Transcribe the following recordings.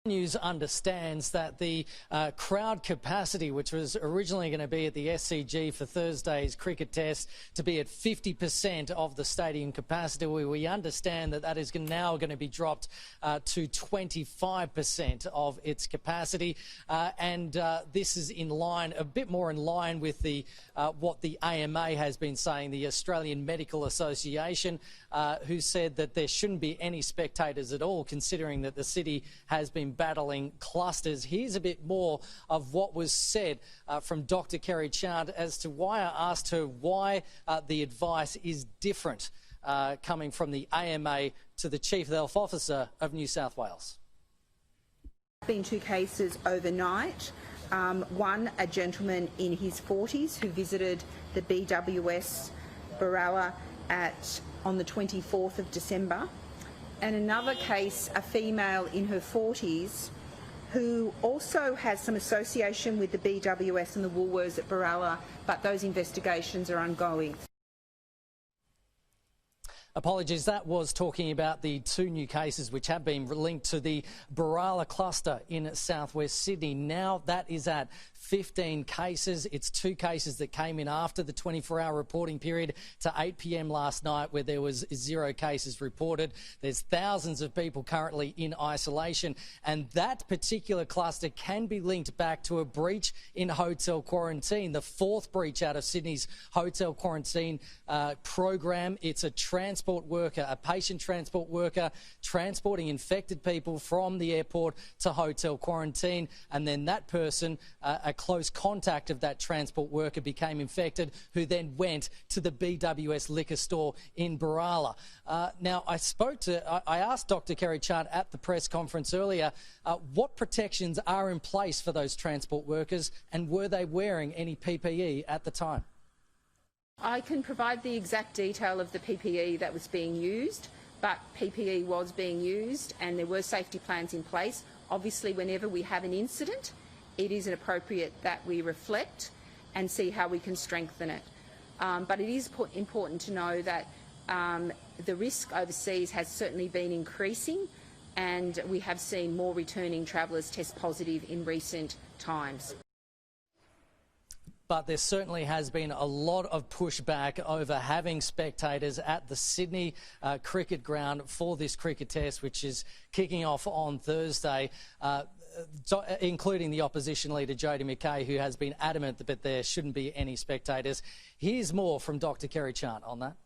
News understands that the crowd capacity, which was originally going to be at the SCG for Thursday's cricket test, to be at 50% of the stadium capacity. We understand that that is now going to be dropped to 25% of its capacity, and this is in line, a bit more in line with the what the AMA has been saying, the Australian Medical Association, who said that there shouldn't be any spectators at all, considering that the city has been battling clusters. Here's a bit more of what was said from Dr. Kerry Chant as to why I asked her why the advice is different coming from the AMA to the Chief Health Officer of New South Wales. Been 2 cases overnight. One, a gentleman in his 40s who visited the BWS Barala on the 24th of December. And another case, a female in her 40s who also has some association with the BWS and the Woolworths at Barala, but those investigations are ongoing. Apologies, that was talking about the 2 new cases which have been linked to the Barala cluster in southwest Sydney. Now that is at 15 cases. It's 2 cases that came in after the 24-hour reporting period to 8 p.m. last night, where there was 0 cases reported. There's thousands of people currently in isolation, and that particular cluster can be linked back to a breach in hotel quarantine, the 4th breach out of Sydney's hotel quarantine program. It's a transport worker, a patient transport worker, transporting infected people from the airport to hotel quarantine, and then that person, a close contact of that transport worker, became infected, who then went to the BWS liquor store in Barala. Now, I asked Dr. Kerry Chant at the press conference earlier what protections are in place for those transport workers, and were they wearing any PPE at the time? I can provide the exact detail of the PPE that was being used, but PPE was being used and there were safety plans in place. Obviously, whenever we have an incident, it is appropriate that we reflect and see how we can strengthen it. But it is important to know that the risk overseas has certainly been increasing, and we have seen more returning travellers test positive in recent times. But there certainly has been a lot of pushback over having spectators at the Sydney cricket ground for this cricket test, which is kicking off on Thursday, including the opposition leader Jodie McKay, who has been adamant that there shouldn't be any spectators. Here's more from Dr. Kerry Chant on that.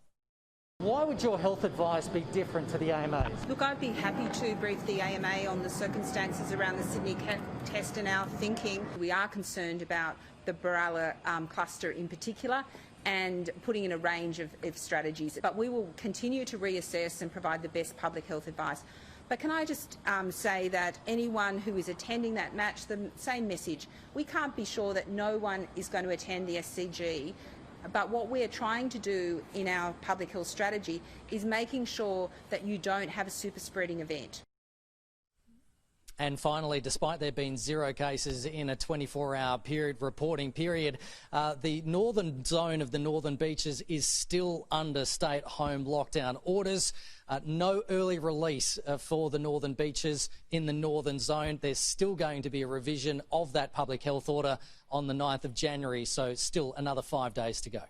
Why would your health advice be different to the AMA's? Look, I'd be happy to brief the AMA on the circumstances around the Sydney test and our thinking. We are concerned about the Barala cluster in particular, and putting in a range of strategies. But we will continue to reassess and provide the best public health advice. But can I just say that anyone who is attending that match, the same message. We can't be sure that no one is going to attend the SCG, but what we're trying to do in our public health strategy is making sure that you don't have a super spreading event. And finally, despite there being 0 cases in a 24-hour reporting period, the northern zone of the Northern Beaches is still under stay-at-home lockdown orders. No early release for the Northern Beaches in the northern zone. There's still going to be a revision of that public health order on the 9th of January, so still another 5 days to go.